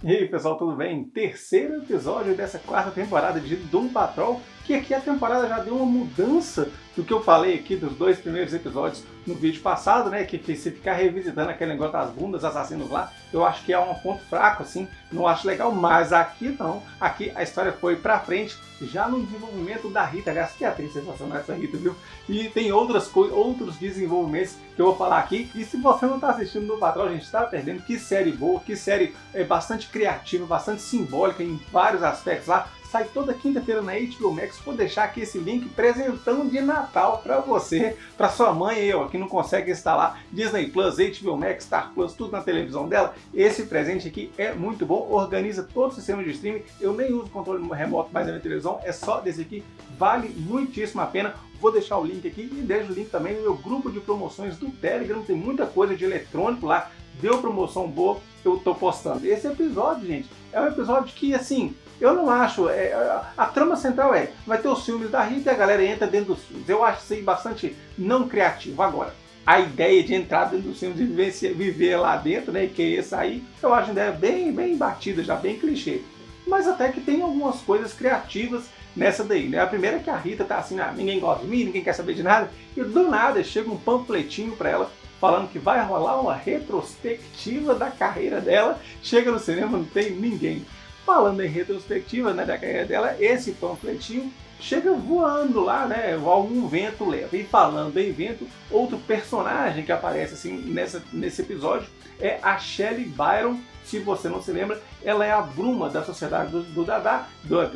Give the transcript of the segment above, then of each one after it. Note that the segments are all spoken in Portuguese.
E aí pessoal, tudo bem? Terceiro episódio dessa quarta temporada de Doom Patrol, que aqui a temporada já deu uma mudança do que eu falei aqui dos dois primeiros episódios no vídeo passado, né? Que se ficar revisitando aquele negócio das bundas assassinos lá, eu acho que é um ponto fraco, assim, não acho legal, mas aqui não. Aqui a história foi pra frente, já no desenvolvimento da Rita, que atriz sensacional essa Rita, viu? E tem outros desenvolvimentos que eu vou falar aqui. E se você não tá assistindo Doom Patrol, a gente tá perdendo. Que série boa, que série bastante criativa, bastante simbólica em vários aspectos lá. Sai toda quinta-feira na HBO Max. Vou deixar aqui esse link, presentão de Natal para você, para sua mãe e eu, que não consegue instalar Disney Plus, HBO Max, Star Plus, tudo na televisão dela. Esse presente aqui é muito bom, organiza todo o sistema de streaming. Eu nem uso controle remoto mais na minha televisão, é só desse aqui, vale muitíssimo a pena. Vou deixar o link aqui e deixo o link também no meu grupo de promoções do Telegram, tem muita coisa de eletrônico lá, deu promoção boa, eu tô postando. Esse episódio, gente, é um episódio que, assim, eu não acho, a trama central vai ter os filmes da Rita e a galera entra dentro dos filmes. Eu acho isso aí bastante não criativo. Agora, a ideia de entrar dentro dos filmes e viver lá dentro, né, e querer sair, eu acho uma ideia bem batida, já bem clichê. Mas até que tem algumas coisas criativas nessa daí, né? A primeira é que a Rita tá assim, ninguém gosta de mim, ninguém quer saber de nada, e do nada chega um panfletinho pra ela, falando que vai rolar uma retrospectiva da carreira dela. Chega no cinema, não tem ninguém. Falando em retrospectiva, né, da carreira dela, esse panfletinho chega voando lá, né, algum vento leva. E falando em vento, outro personagem que aparece assim nesse episódio é a Shelley Byron. Se você não se lembra, ela é a Bruma da Sociedade do Dada,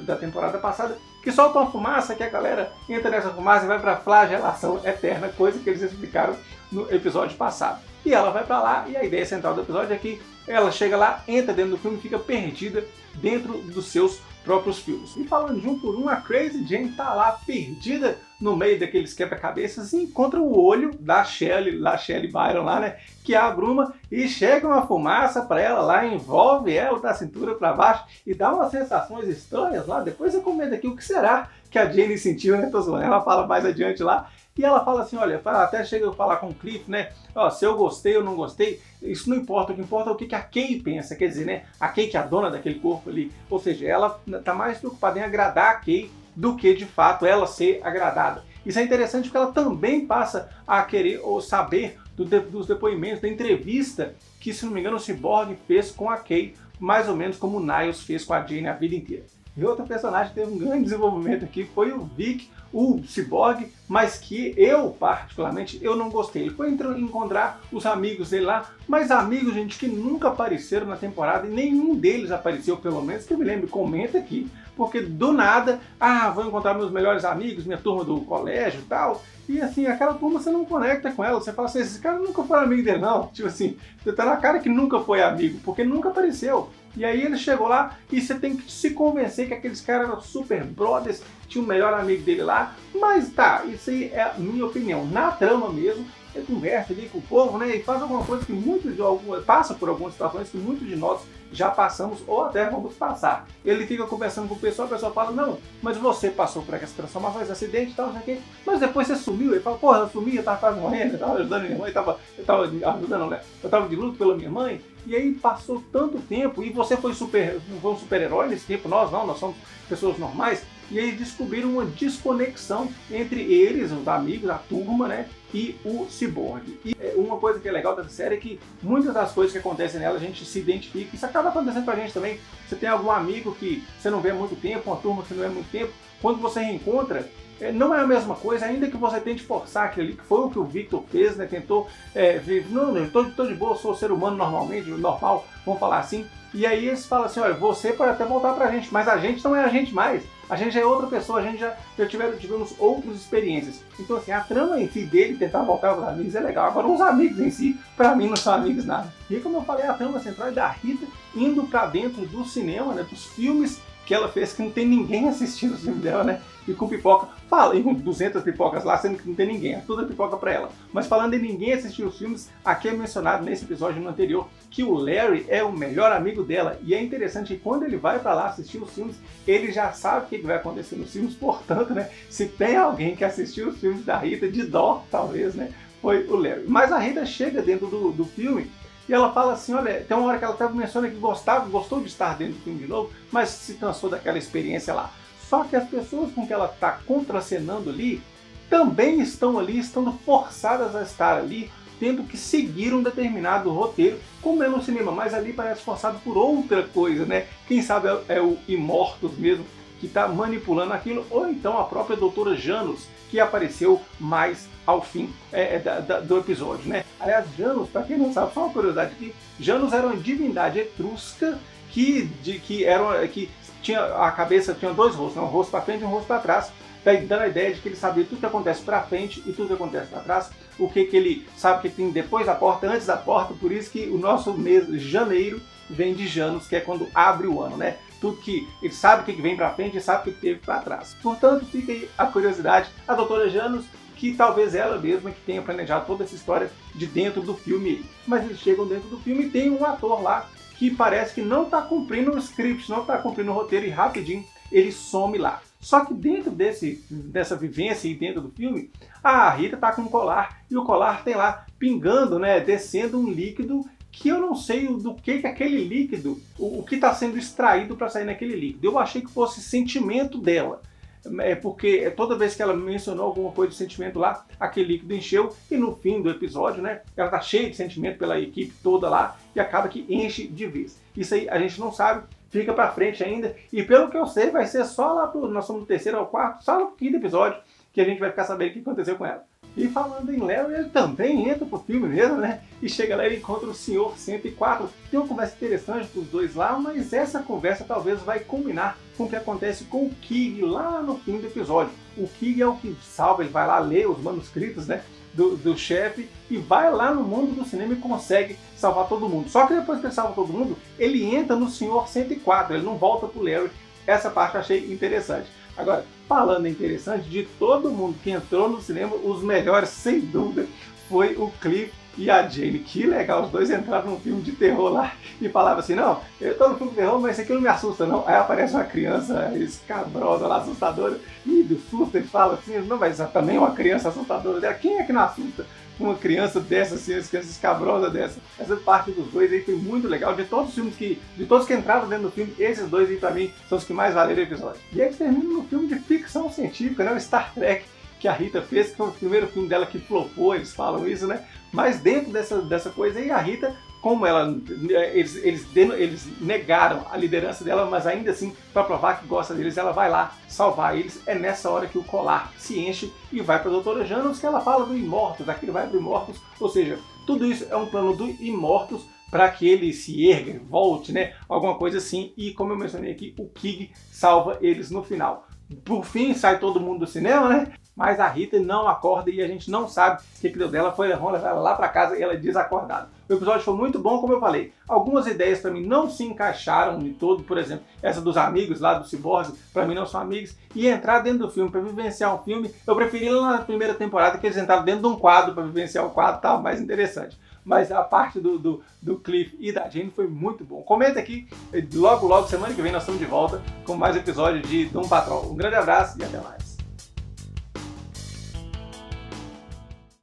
da temporada passada, que solta uma fumaça, que a galera entra nessa fumaça e vai para flagelação eterna, coisa que eles explicaram no episódio passado. E ela vai para lá, e a ideia central do episódio é que ela chega lá, entra dentro do filme e fica perdida dentro dos seus próprios filmes. E falando de um por um, a Crazy Jane tá lá perdida no meio daqueles quebra-cabeças e encontra o olho da Shelley Byron lá, né, que é a Bruma, e chega uma fumaça para ela lá, envolve ela da cintura para baixo e dá umas sensações estranhas lá. Depois eu comento aqui o que será que a Jane sentiu, né? Ela fala mais adiante lá. E ela fala assim, olha, até chega a falar com o Cliff, né? Ó, se eu gostei ou não gostei, isso não importa. O que importa é o que a Kay pensa. Quer dizer, né? A Kay que é a dona daquele corpo ali. Ou seja, ela tá mais preocupada em agradar a Kay do que, de fato, ela ser agradada. Isso é interessante porque ela também passa a querer ou saber dos depoimentos, da entrevista que, se não me engano, o Cyborg fez com a Kay, mais ou menos como o Niles fez com a Jane a vida inteira. E outro personagem que teve um grande desenvolvimento aqui foi o Vic, o Cyborg, mas que eu, particularmente, eu não gostei. Ele foi encontrar os amigos dele lá, mas amigos, gente, que nunca apareceram na temporada, e nenhum deles apareceu, pelo menos, que eu me lembro, comenta aqui, porque do nada, vou encontrar meus melhores amigos, minha turma do colégio e tal, e assim, aquela turma você não conecta com ela, você fala assim, esse cara nunca foi amigo dele não, tipo assim, você tá na cara que nunca foi amigo, porque nunca apareceu. E aí ele chegou lá e você tem que se convencer que aqueles caras eram super brothers, tinha um melhor amigo dele lá, mas tá, isso aí é a minha opinião. Na trama mesmo, ele conversa ali com o povo, né, e faz alguma coisa que passa por algumas situações que muitos de nós já passamos ou até vamos passar. Ele fica conversando com o pessoal fala, não, mas você passou por essas transformações, esse acidente e tal, não sei o quê, mas depois você sumiu. Ele fala, porra, eu sumi, eu tava quase morrendo, eu tava ajudando minha mãe, eu tava de luto pela minha mãe, e aí passou tanto tempo, e você foi um super-herói nesse tempo, nós somos pessoas normais, e aí descobriram uma desconexão entre eles, os amigos, a turma, né, e o Cyborg. E uma coisa que é legal dessa série é que muitas das coisas que acontecem nela a gente se identifica. Isso acaba acontecendo com a gente também. Você tem algum amigo que você não vê há muito tempo, uma turma que você não vê há muito tempo, quando você reencontra, não é a mesma coisa, ainda que você tente forçar aquilo ali, que foi o que o Victor fez, né? Tentou não, eu tô de boa, sou ser humano normalmente, normal, vamos falar assim. E aí eles falam assim, olha, você pode até voltar pra gente, mas a gente não é a gente mais. A gente é outra pessoa, a gente já tivemos outras experiências. Então assim, a trama em si dele tentar voltar para os amigos é legal. Agora os amigos em si, pra mim, não são amigos nada. E como eu falei, a trama central é da Rita indo pra dentro do cinema, né, dos filmes que ela fez, que não tem ninguém assistindo o filme dela, né? E com pipoca, e com 200 pipocas lá, sendo que não tem ninguém, é tudo pipoca pra ela. Mas falando em ninguém assistir os filmes, aqui é mencionado nesse episódio no anterior que o Larry é o melhor amigo dela. E é interessante que quando ele vai pra lá assistir os filmes, ele já sabe o que vai acontecer nos filmes, portanto, né? Se tem alguém que assistiu os filmes da Rita, de dó, talvez, né? Foi o Larry. Mas a Rita chega dentro do filme E ela fala assim, olha, tem uma hora que ela até menciona que gostou de estar dentro do filme de novo, mas se cansou daquela experiência lá. Só que as pessoas com que ela está contracenando ali, também estão ali, estando forçadas a estar ali, tendo que seguir um determinado roteiro, como é no cinema, mas ali parece forçado por outra coisa, né? Quem sabe é o Immortus mesmo, que está manipulando aquilo, ou então a própria doutora Janus, que apareceu mais ao fim do episódio, né? Aliás, Janus, para quem não sabe, só uma curiosidade aqui, Janus era uma divindade etrusca que tinha a cabeça, tinha dois rostos, né? Um rosto para frente e um rosto para trás, dando a ideia de que ele sabia tudo que acontece para frente e tudo que acontece para trás, o que ele sabe que tem depois da porta, antes da porta, por isso que o nosso mês janeiro vem de Janus, que é quando abre o ano, né? Tudo que ele sabe o que vem para frente e sabe o que teve para trás. Portanto, fica aí a curiosidade, a doutora Janus, que talvez ela mesma que tenha planejado toda essa história de dentro do filme. Mas eles chegam dentro do filme e tem um ator lá que parece que não está cumprindo o script, não está cumprindo o roteiro e rapidinho ele some lá. Só que dentro dessa vivência e dentro do filme, a Rita está com um colar e o colar tem lá pingando, né, descendo um líquido que eu não sei do que aquele líquido, o que está sendo extraído para sair naquele líquido. Eu achei que fosse sentimento dela. Porque toda vez que ela mencionou alguma coisa de sentimento lá, aquele líquido encheu e no fim do episódio, né, ela tá cheia de sentimento pela equipe toda lá e acaba que enche de vez. Isso aí a gente não sabe, fica pra frente ainda e pelo que eu sei vai ser só lá nós somos no terceiro ou quarto, só no quinto episódio que a gente vai ficar sabendo o que aconteceu com ela. E falando em Léo, ele também entra pro filme mesmo, né? E chega lá e encontra o Senhor 104. Tem uma conversa interessante dos dois lá, mas essa conversa talvez vai culminar com o que acontece com o Kig lá no fim do episódio. O Kig é o que salva, ele vai lá ler os manuscritos, né, do chefe e vai lá no mundo do cinema e consegue salvar todo mundo. Só que depois que ele salva todo mundo, ele entra no Senhor 104, ele não volta pro Larry. Essa parte eu achei interessante. Agora, falando interessante, de todo mundo que entrou no cinema, os melhores, sem dúvida, foi o Cliff e a Jane. Que legal, os dois entraram num filme de terror lá e falavam assim, não, eu tô no filme de terror, mas isso aqui não me assusta não. Aí aparece uma criança escabrosa lá, assustadora, e do susto ele fala assim, não, mas também uma criança assustadora dela, quem é que não assusta uma criança dessa, assim, uma criança escabrosa dessa? Essa parte dos dois aí foi muito legal, de todos os filmes de todos que entraram dentro do filme, esses dois aí pra mim são os que mais valeram o episódio. E eles terminam no filme de ficção científica, né, o Star Trek, que a Rita fez, que foi o primeiro filme dela que flopou, eles falam isso, né? Mas dentro dessa coisa aí, a Rita, como eles negaram a liderança dela, mas ainda assim, para provar que gosta deles, ela vai lá salvar eles. É nessa hora que o colar se enche e vai para a doutora Janus, que ela fala do Immortus, aqui ele vai para o Immortus, ou seja, tudo isso é um plano do Immortus para que ele se erga, volte, né? Alguma coisa assim, e como eu mencionei aqui, o Kig salva eles no final. Por fim, sai todo mundo do cinema, né? Mas a Rita não acorda e a gente não sabe o que deu dela. Vão levar ela lá pra casa e ela é desacordada. O episódio foi muito bom, como eu falei. Algumas ideias pra mim não se encaixaram de todo. Por exemplo, essa dos amigos lá do Cyborg, pra mim não são amigos. E entrar dentro do filme, pra vivenciar um filme, eu preferi lá na primeira temporada que eles entraram dentro de um quadro pra vivenciar o quadro, tava mais interessante. Mas a parte do Cliff e da Jane foi muito bom. Comenta aqui, logo, semana que vem nós estamos de volta com mais episódio de Doom Patrol. Um grande abraço e até mais.